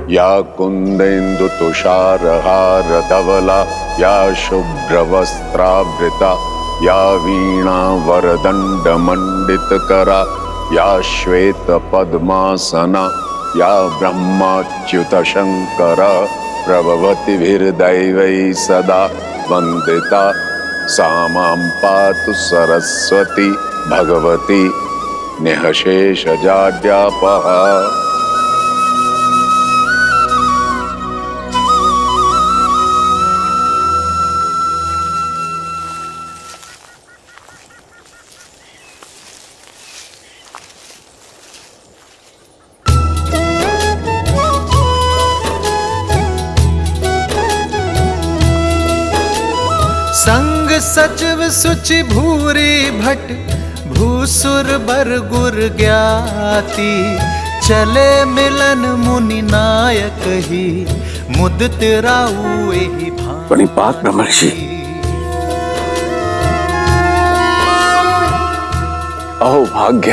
या कुंदेन्दु तुषारहार धवला, या शुभ्रवस्त्रावृता, या वीणा वरदंड मंडितकरा, या श्वेत पद्मासना, या ब्रह्माच्युत शंकरा, प्रभवतिभिर्दैवैः सदा वंदिता, सा मां पातु सरस्वती भगवती निःशेषजाड्यापहा। संग सचिव सुचि भूरी भट, भूसुर बर गुर ज्ञाति, चले मिलन मुनि नायक ही, मुदित राउ एहि भांति। प्रणिपात ब्रह्मर्षि। अहो भाग्य,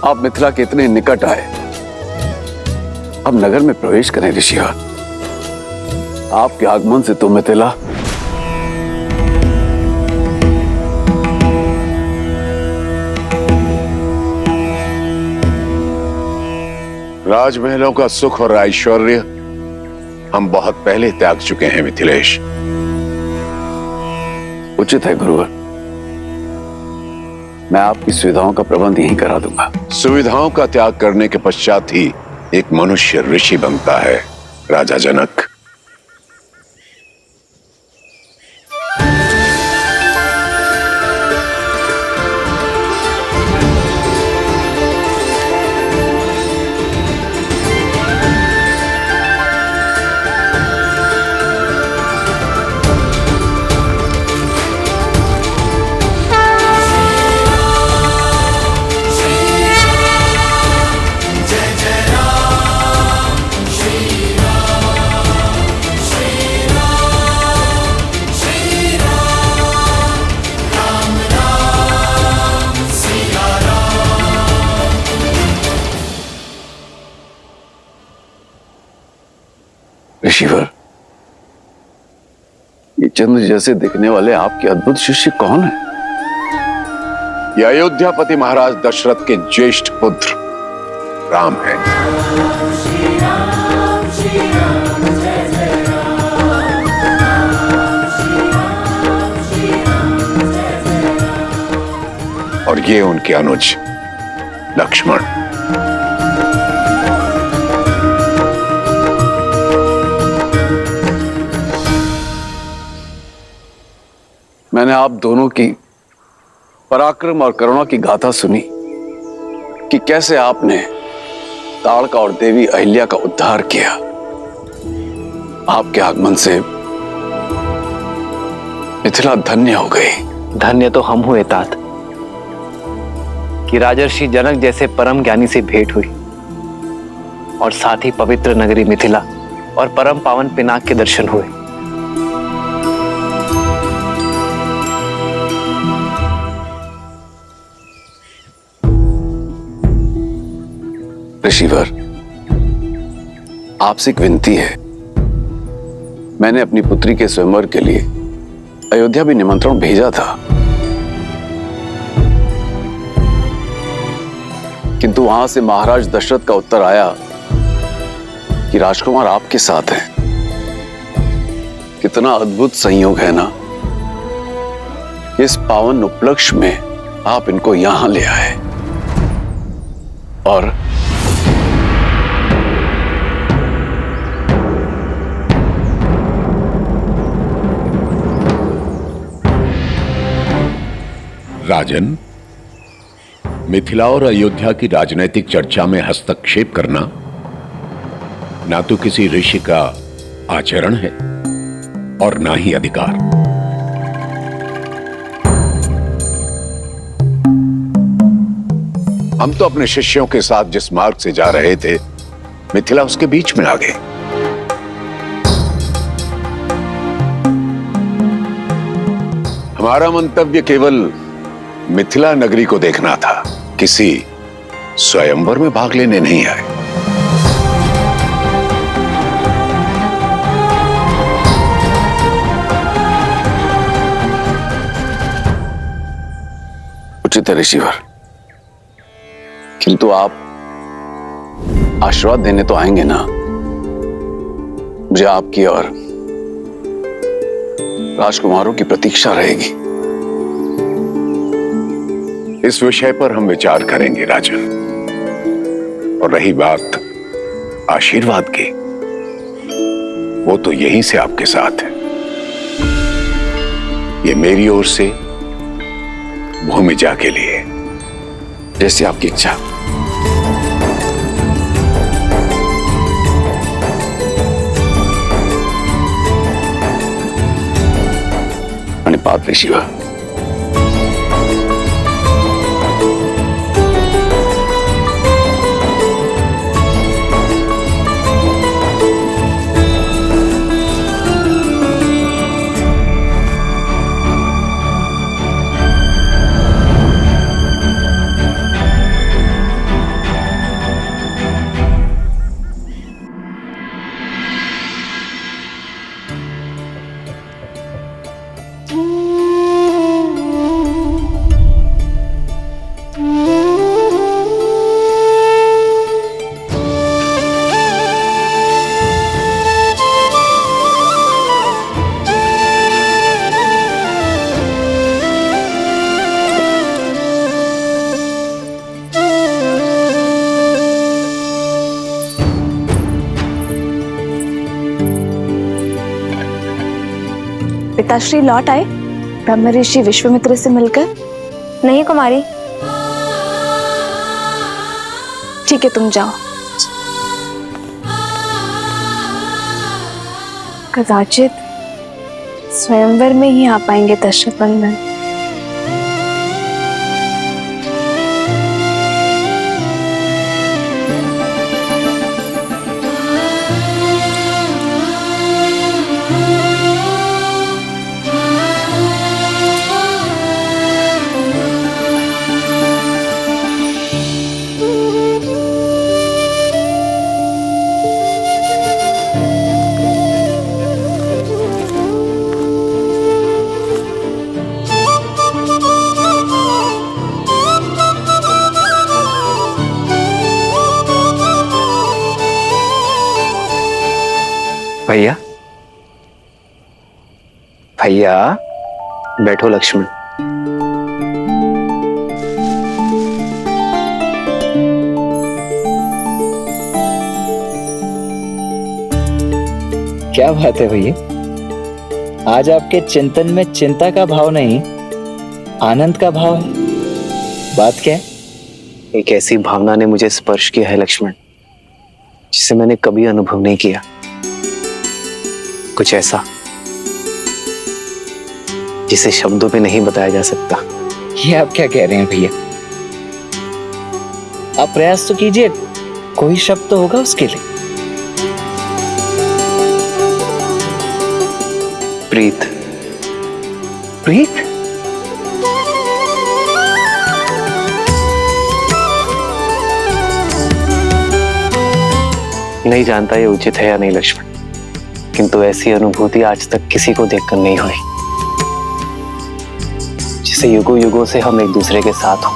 आप मिथिला के इतने निकट आए। अब नगर में प्रवेश करें ऋषिवर। आपके आगमन से तो मिथिला राजमहलों का सुख और ऐश्वर्य हम बहुत पहले त्याग चुके हैं मिथिलेश। उचित है गुरुवर, मैं आपकी सुविधाओं का प्रबंध यहीं करा दूंगा। सुविधाओं का त्याग करने के पश्चात ही एक मनुष्य ऋषि बनता है राजा जनक। ऋषिवर, ये चंद्र जैसे दिखने वाले आपके अद्भुत शिष्य कौन है? ये अयोध्यापति महाराज दशरथ के ज्येष्ठ पुत्र राम हैं। और ये उनके अनुज लक्ष्मण। मैंने आप दोनों की पराक्रम और करुणा की गाथा सुनी कि कैसे आपने ताड़का और देवी अहिल्या का उद्धार किया। आपके आगमन से मिथिला धन्य हो गई। धन्य तो हम हुए तात कि राजर्षि जनक जैसे परम ज्ञानी से भेंट हुई और साथ ही पवित्र नगरी मिथिला और परम पावन पिनाक के दर्शन हुए। ऋषिवर, आपसे एक विनती है। मैंने अपनी पुत्री के स्वयंवर के लिए अयोध्या भी निमंत्रण भेजा था, किंतु वहां से महाराज दशरथ का उत्तर आया कि राजकुमार आपके साथ हैं। कितना अद्भुत संयोग है ना, इस पावन उपलक्ष्य में आप इनको यहां ले आए। और राजन, मिथिला और अयोध्या की राजनीतिक चर्चा में हस्तक्षेप करना ना तो किसी ऋषि का आचरण है और ना ही अधिकार। हम तो अपने शिष्यों के साथ जिस मार्ग से जा रहे थे, मिथिला उसके बीच में आ गए। हमारा मंतव्य केवल मिथिला नगरी को देखना था, किसी स्वयंवर में भाग लेने नहीं आए। है ऋषिवर, किंतु आप आशीर्वाद देने तो आएंगे ना। मुझे आपकी और राजकुमारों की प्रतीक्षा रहेगी। इस विषय पर हम विचार करेंगे राजन। और रही बात आशीर्वाद की, वो तो यहीं से आपके साथ है। ये मेरी ओर से भूमिजा के लिए। जैसी आपकी इच्छा। पात ऋषिवर। पिताश्री लौट आए ब्रह्म ऋषि विश्वामित्र से मिलकर? नहीं कुमारी। ठीक है, तुम जाओ। कदाचित स्वयंवर में ही आ पाएंगे दशरथ नंदन। भैया, भैया बैठो लक्ष्मण। क्या बात है भैया, आज आपके चिंतन में चिंता का भाव नहीं, आनंद का भाव है। बात क्या है? एक ऐसी भावना ने मुझे स्पर्श किया है लक्ष्मण, जिसे मैंने कभी अनुभव नहीं किया। कुछ ऐसा जिसे शब्दों पे नहीं बताया जा सकता। ये आप क्या कह रहे हैं भैया? आप प्रयास तो कीजिए, कोई शब्द तो होगा उसके लिए। प्रीत। प्रीत? नहीं जानता ये उचित है या नहीं लक्ष्मण, किंतु ऐसी अनुभूति आज तक किसी को देखकर नहीं हुई, जिसे युगों युगों से हम एक दूसरे के साथ हो,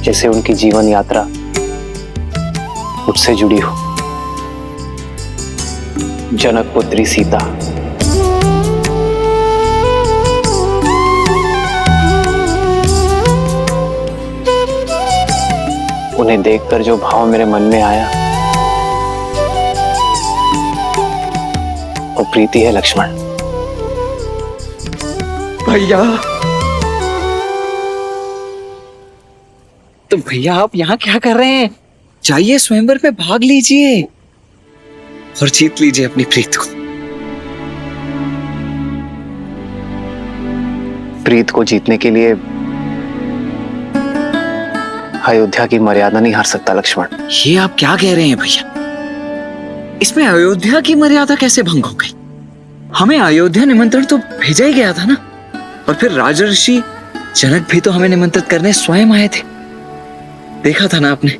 जैसे उनकी जीवन यात्रा मुझसे जुड़ी हो। जनक पुत्री सीता, उन्हें देखकर जो भाव मेरे मन में आया वो प्रीति है लक्ष्मण। भैया, तो भैया आप यहाँ क्या कर रहे हैं? जाइए स्वयंवर में भाग लीजिए और जीत लीजिए अपनी प्रीत को। प्रीत को जीतने के लिए अयोध्या की मर्यादा नहीं हार सकता लक्ष्मण। ये आप क्या कह रहे हैं भैया? इसमें अयोध्या की मर्यादा कैसे भंग हो गई? हमें अयोध्या निमंत्रण तो भेजा ही गया था ना, और फिर राजर्षि जनक भी तो हमें निमंत्रित करने स्वयं आए थे, देखा था ना आपने।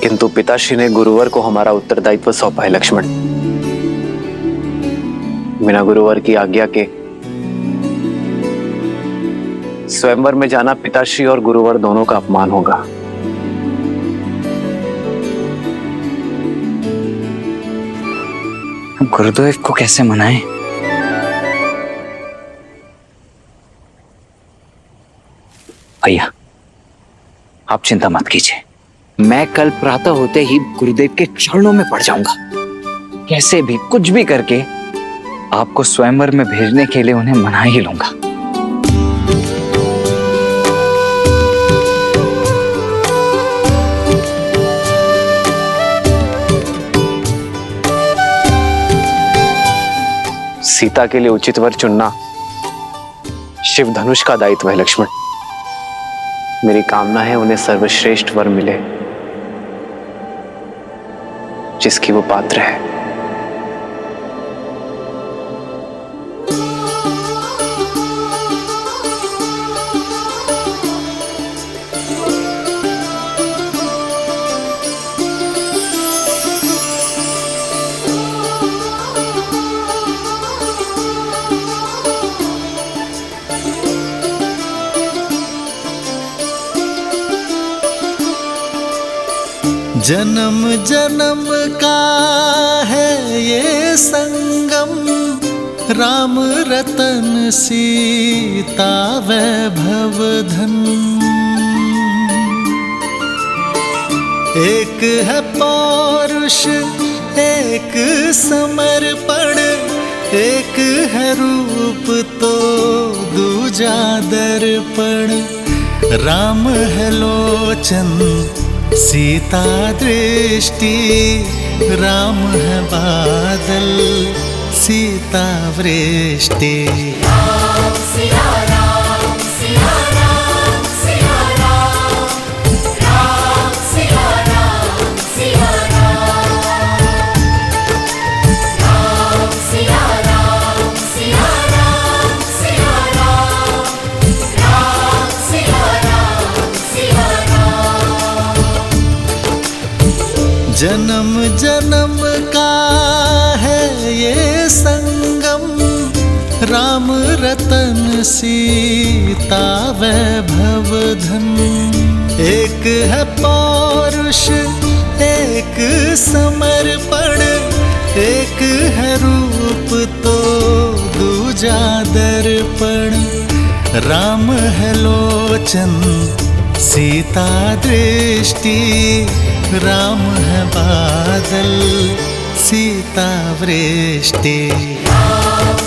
किंतु पिताश्री ने गुरुवर को हमारा उत्तरदायित्व सौंपा है लक्ष्मण। बिना गुरुवर की आज्ञा के स्वयंवर में जाना पिताश्री और गुरुवर दोनों का अपमान होगा। गुरुदेव को कैसे मनाएं? भैया, आप चिंता मत कीजिए, मैं कल प्रातः होते ही गुरुदेव के चरणों में पड़ जाऊंगा। कैसे भी कुछ भी करके आपको स्वयंवर में भेजने के लिए उन्हें मना ही लूंगा। सीता के लिए उचित वर चुनना शिव धनुष का दायित्व है लक्ष्मण। मेरी कामना है उन्हें सर्वश्रेष्ठ वर मिले जिसकी वो पात्र है। जन्म जन्म का है ये संगम, राम रतन सीता वैभव धन। एक है पौरुष एक समर्पण, एक है रूप तो दूजा दर्पण। राम है लोचन सीता दृष्टि, राम है बादल सीता वृष्टि। राम सिया राम सिया राम सिया राम, राम सिया राम सिया राम, राम सिया राम सिया राम सिया राम, राम सिया राम सिया राम। जन्म जन्म का है ये संगम, राम रतन सीता वैभव धन। एक है पौरुष एक समर्पण, एक है रूप तो दूजा दर्पण। राम है लोचन सीता दृष्टि, राम है बादल सीता वृष्टि। राम